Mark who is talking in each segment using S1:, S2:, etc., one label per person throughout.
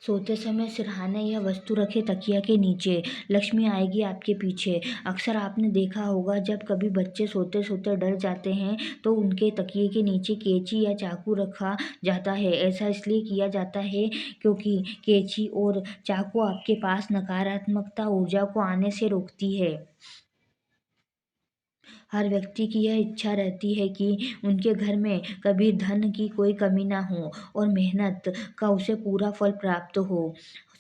S1: सोते समय सिरहाने या वस्तु रखें तकिया के नीचे, लक्ष्मी आएगी आपके पीछे। अक्सर आपने देखा होगा जब कभी बच्चे सोते सोते डर जाते हैं तो उनके तकिए के नीचे कैंची या चाकू रखा जाता है। ऐसा इसलिए किया जाता है क्योंकि कैंची और चाकू आपके पास नकारात्मकता ऊर्जा को आने से रोकती है। हर व्यक्ति की यह इच्छा रहती है कि उनके घर में कभी धन की कोई कमी ना हो और मेहनत का उसे पूरा फल प्राप्त हो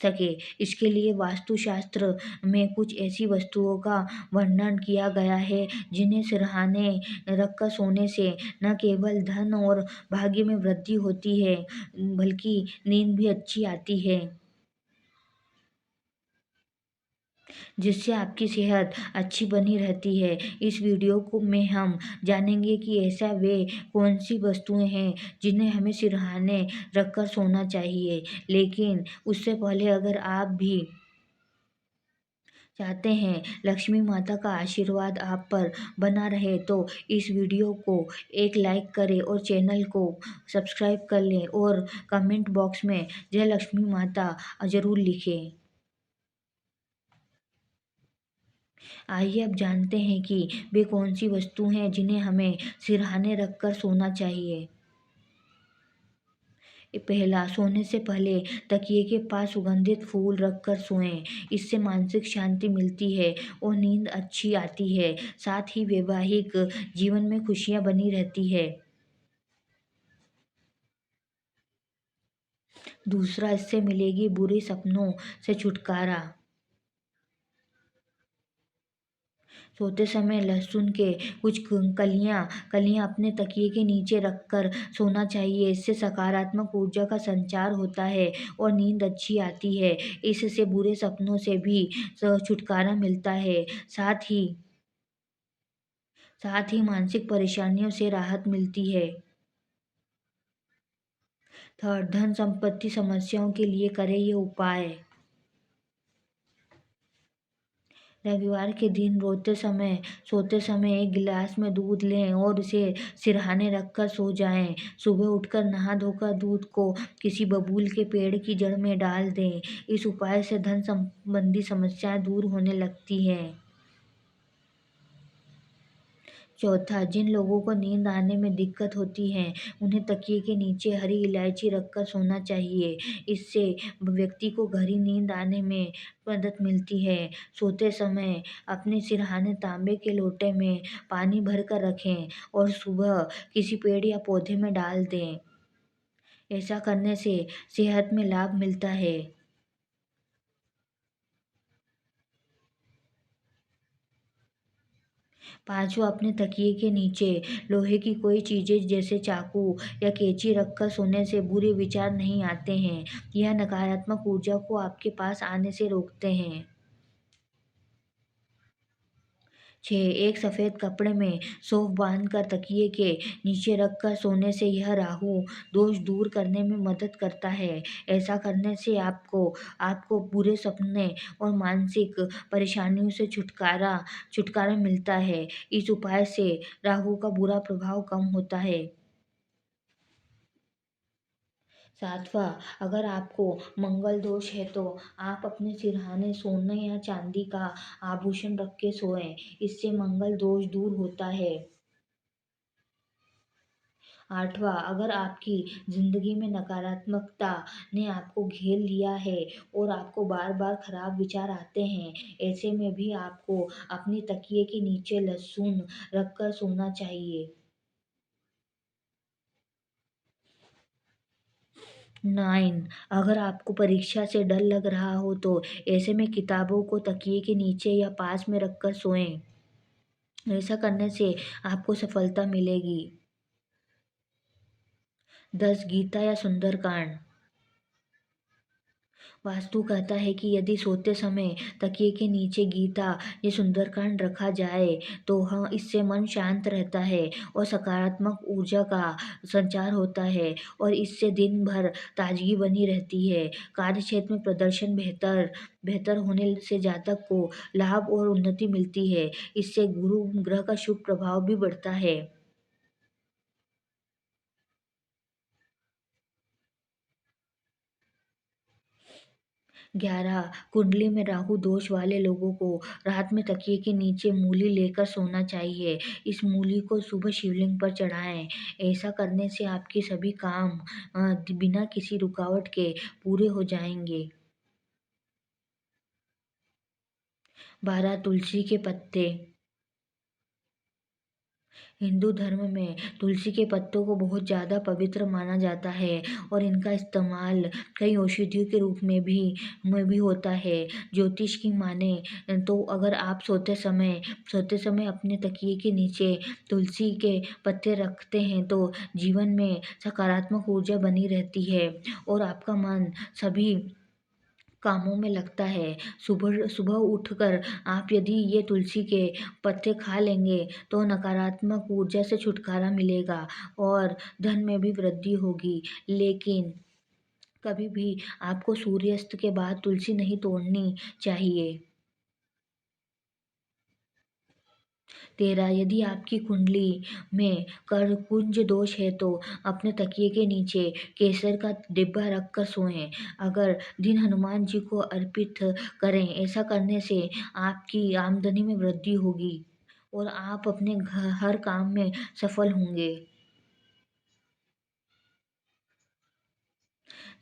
S1: सके। इसके लिए वास्तुशास्त्र में कुछ ऐसी वस्तुओं का वर्णन किया गया है जिन्हें सिरहाने रखकर सोने से न केवल धन और भाग्य में वृद्धि होती है बल्कि नींद भी अच्छी आती है, जिससे आपकी सेहत अच्छी बनी रहती है। इस वीडियो को में हम जानेंगे कि ऐसा वे कौन सी वस्तुएं हैं जिन्हें हमें सिरहाने रखकर सोना चाहिए। लेकिन उससे पहले अगर आप भी चाहते हैं लक्ष्मी माता का आशीर्वाद आप पर बना रहे तो इस वीडियो को एक लाइक करें और चैनल को सब्सक्राइब कर लें और कमेंट बॉक्स में जय लक्ष्मी माता ज़रूर लिखें। आइए अब जानते हैं कि वे कौन सी वस्तु हैं जिन्हें हमें सिरहाने रखकर सोना चाहिए। पहला, सोने से पहले तकिए के पास सुगंधित फूल रखकर सोएं। इससे मानसिक शांति मिलती है और नींद अच्छी आती है। साथ ही वैवाहिक जीवन में खुशियां बनी रहती है। दूसरा, इससे मिलेगी बुरे सपनों से छुटकारा। सोते समय लहसुन के कुछ कलियां कलियां अपने तकिए के नीचे रखकर सोना चाहिए। इससे सकारात्मक ऊर्जा का संचार होता है और नींद अच्छी आती है। इससे बुरे सपनों से भी छुटकारा मिलता है। साथ ही मानसिक परेशानियों से राहत मिलती है। थर्ड, धन संपत्ति समस्याओं के लिए करें ये उपाय। रविवार के दिन सोते समय एक गिलास में दूध लें और उसे सिरहाने रखकर सो जाएं। सुबह उठकर नहा धोकर दूध को किसी बबूल के पेड़ की जड़ में डाल दें। इस उपाय से धन संबंधी समस्याएं दूर होने लगती हैं। चौथा, जिन लोगों को नींद आने में दिक्कत होती है उन्हें तकिए के नीचे हरी इलायची रखकर सोना चाहिए। इससे व्यक्ति को गहरी नींद आने में मदद मिलती है। सोते समय अपने सिरहाने तांबे के लोटे में पानी भरकर रखें और सुबह किसी पेड़ या पौधे में डाल दें। ऐसा करने से सेहत में लाभ मिलता है। पांचवा, अपने तकिए के नीचे लोहे की कोई चीजें जैसे चाकू या कैंची रखकर सोने से बुरे विचार नहीं आते हैं। यह नकारात्मक ऊर्जा को आपके पास आने से रोकते हैं। 6, एक सफ़ेद कपड़े में सौंफ बांधकर तकिए के नीचे रखकर सोने से यह राहु दोष दूर करने में मदद करता है। ऐसा करने से आपको आपको बुरे सपने और मानसिक परेशानियों से छुटकारा मिलता है। इस उपाय से राहु का बुरा प्रभाव कम होता है। 7वां, अगर आपको मंगल दोष है तो आप अपने सिरहाने सोने या चांदी का आभूषण रख के सोएं। इससे मंगल दोष दूर होता है। 8वां, अगर आपकी ज़िंदगी में नकारात्मकता ने आपको घेर लिया है और आपको बार बार खराब विचार आते हैं, ऐसे में भी आपको अपनी तकिए के नीचे लहसुन रखकर सोना चाहिए। 9, अगर आपको परीक्षा से डर लग रहा हो तो ऐसे में किताबों को तकिए के नीचे या पास में रखकर सोएं। ऐसा करने से आपको सफलता मिलेगी। 10, गीता या सुंदरकांड। वास्तु कहता है कि यदि सोते समय तकिए के नीचे गीता या सुंदरकांड रखा जाए तो हाँ, इससे मन शांत रहता है और सकारात्मक ऊर्जा का संचार होता है और इससे दिन भर ताजगी बनी रहती है। कार्यक्षेत्र में प्रदर्शन बेहतर बेहतर होने से जातक को लाभ और उन्नति मिलती है। इससे गुरु ग्रह का शुभ प्रभाव भी बढ़ता है। 11 कुंडली में राहु दोष वाले लोगों को रात में तकिए के नीचे मूली लेकर सोना चाहिए। इस मूली को सुबह शिवलिंग पर चढ़ाएं। ऐसा करने से आपके सभी काम बिना किसी रुकावट के पूरे हो जाएंगे। 12 तुलसी के पत्ते। हिंदू धर्म में तुलसी के पत्तों को बहुत ज़्यादा पवित्र माना जाता है और इनका इस्तेमाल कई औषधियों के रूप में भी होता है। ज्योतिष की माने तो अगर आप सोते समय अपने तकिए के नीचे तुलसी के पत्ते रखते हैं तो जीवन में सकारात्मक ऊर्जा बनी रहती है और आपका मन सभी कामों में लगता है। सुबह सुबह उठकर आप यदि ये तुलसी के पत्ते खा लेंगे तो नकारात्मक ऊर्जा से छुटकारा मिलेगा और धन में भी वृद्धि होगी। लेकिन कभी भी आपको सूर्यास्त के बाद तुलसी नहीं तोड़नी चाहिए। 13 यदि आपकी कुंडली में कर्ककुंज दोष है तो अपने तकिए के नीचे केसर का डिब्बा रख कर सोएं। अगर दिन हनुमान जी को अर्पित करें। ऐसा करने से आपकी आमदनी में वृद्धि होगी और आप अपने हर काम में सफल होंगे।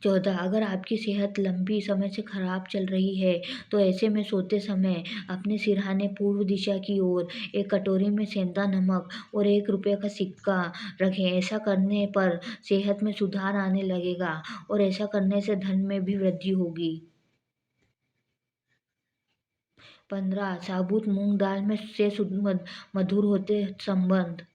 S1: 14 अगर आपकी सेहत लंबी समय से खराब चल रही है तो ऐसे में सोते समय अपने सिरहाने पूर्व दिशा की ओर एक कटोरी में सेंधा नमक और 1 रुपये का सिक्का रखें। ऐसा करने पर सेहत में सुधार आने लगेगा और ऐसा करने से धन में भी वृद्धि होगी। 15 साबुत मूंग दाल में से मधुर होते संबंध।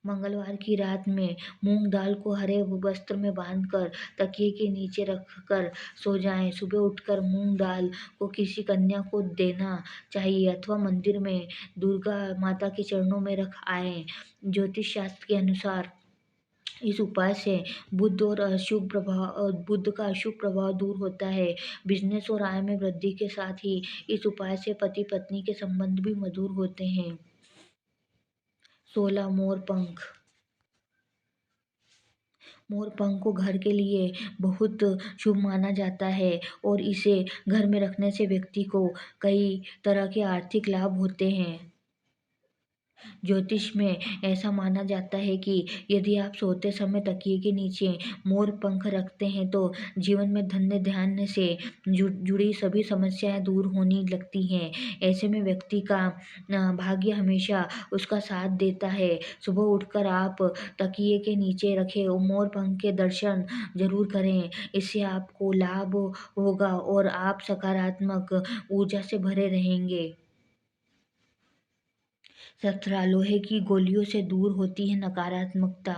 S1: मंगलवार की रात में मूंग दाल को हरे वस्त्र में बांधकर तकिए के नीचे रखकर सो जाएं। सुबह उठकर मूंग दाल को किसी कन्या को देना चाहिए अथवा मंदिर में दुर्गा माता के चरणों में रख आएं। ज्योतिष शास्त्र के अनुसार इस उपाय से बुद्ध का अशुभ प्रभाव दूर होता है। बिजनेस और आय में वृद्धि के साथ ही इस उपाय से पति पत्नी के संबंध भी मधुर होते हैं। 16 मोर पंख। मोर पंख को घर के लिए बहुत शुभ माना जाता है और इसे घर में रखने से व्यक्ति को कई तरह के आर्थिक लाभ होते हैं। ज्योतिष में ऐसा माना जाता है कि यदि आप सोते समय तकिए के नीचे मोर पंख रखते हैं तो जीवन में धन्य ध्यान से जुड़ी सभी समस्याएं दूर होने लगती हैं। ऐसे में व्यक्ति का भाग्य हमेशा उसका साथ देता है। सुबह उठकर आप तकिए के नीचे रखे मोर पंख के दर्शन जरूर करें। इससे आपको लाभ होगा और आप सकारात्मक ऊर्जा से भरे रहेंगे। 17 लोहे की गोलियों से दूर होती है नकारात्मकता।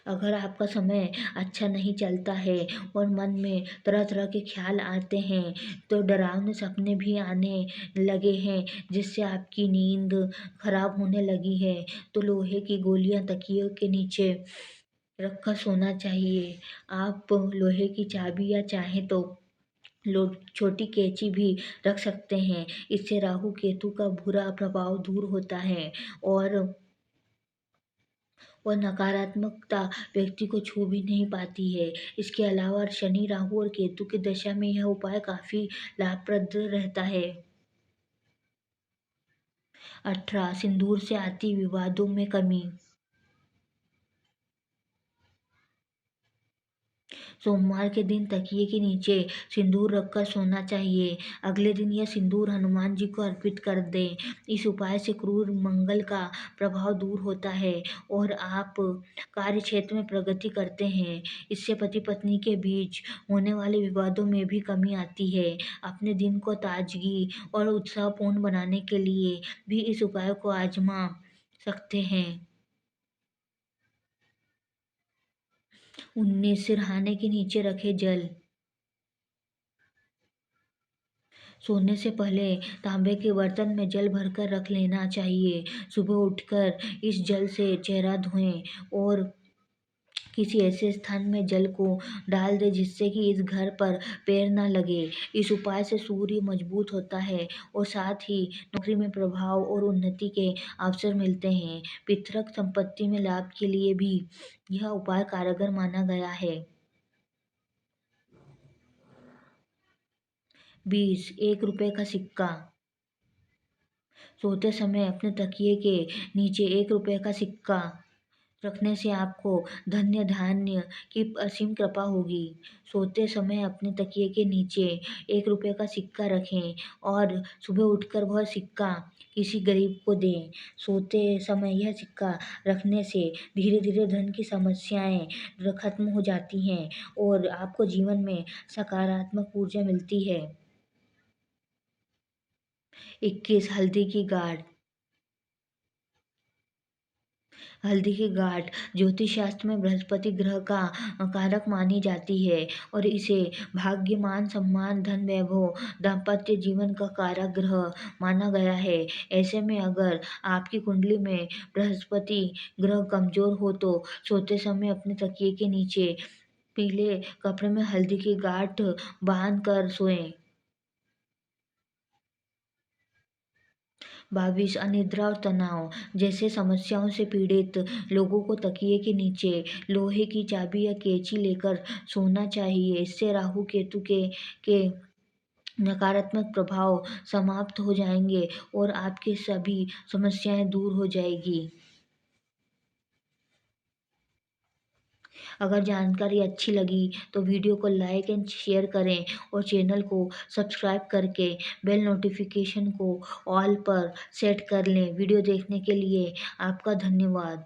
S1: अगर आपका समय अच्छा नहीं चलता है और मन में तरह तरह के ख्याल आते हैं तो डरावने सपने भी आने लगे हैं जिससे आपकी नींद खराब होने लगी है तो लोहे की गोलियां तकिए के नीचे रखकर सोना चाहिए। आप लोहे की चाबी या चाहे तो छोटी कैंची भी रख सकते हैं। इससे राहु केतु का बुरा प्रभाव दूर होता है और नकारात्मकता व्यक्ति को छू भी नहीं पाती है। इसके अलावा शनि राहु और केतु की दशा में यह उपाय काफी लाभप्रद रहता है। 18 सिंदूर से आती विवादों में कमी। सोमवार के दिन तकिए के नीचे सिंदूर रखकर सोना चाहिए। अगले दिन यह सिंदूर हनुमान जी को अर्पित कर दें। इस उपाय से क्रूर मंगल का प्रभाव दूर होता है और आप कार्य क्षेत्र में प्रगति करते हैं। इससे पति पत्नी के बीच होने वाले विवादों में भी कमी आती है। अपने दिन को ताजगी और उत्साहपूर्ण बनाने के लिए भी इस उपाय को आजमा सकते हैं। 19 सिरहाने के नीचे रखे जल। सोने से पहले तांबे के बर्तन में जल भरकर रख लेना चाहिए। सुबह उठकर इस जल से चेहरा धोएं और किसी ऐसे स्थान में जल को डाल दें जिससे कि इस घर पर पैर न लगे। इस उपाय से सूर्य मजबूत होता है और साथ ही नौकरी में प्रभाव और उन्नति के अवसर मिलते हैं। पितृक संपत्ति में लाभ के लिए भी यह उपाय कारगर माना गया है। 20 ₹1 का सिक्का। सोते समय अपने तकिए के नीचे ₹1 का सिक्का रखने से आपको धन्य धान्य की असीम कृपा होगी। सोते समय अपने तकिए के नीचे ₹1 का सिक्का रखें और सुबह उठकर वह सिक्का किसी गरीब को दें। सोते समय यह सिक्का रखने से धीरे-धीरे धन की समस्याएँ खत्म हो जाती हैं और आपको जीवन में सकारात्मक ऊर्जा मिलती है। 21 हल्दी की गाठ। हल्दी की गांठ ज्योतिष शास्त्र में बृहस्पति ग्रह का कारक मानी जाती है और इसे भाग्य, मान सम्मान, धन वैभव, दाम्पत्य जीवन का कारक ग्रह माना गया है। ऐसे में अगर आपकी कुंडली में बृहस्पति ग्रह कमजोर हो तो सोते समय अपने तकिए के नीचे पीले कपड़े में हल्दी की गांठ बांध कर सोएं। 22 अनिद्रा और तनाव जैसे समस्याओं से पीड़ित लोगों को तकिए के नीचे लोहे की चाबी या कैंची लेकर सोना चाहिए। इससे राहु केतु के नकारात्मक प्रभाव समाप्त हो जाएंगे और आपकी सभी समस्याएं दूर हो जाएगी। अगर जानकारी अच्छी लगी तो वीडियो को लाइक एंड शेयर करें और चैनल को सब्सक्राइब करके बेल नोटिफिकेशन को ऑल पर सेट कर लें। वीडियो देखने के लिए आपका धन्यवाद।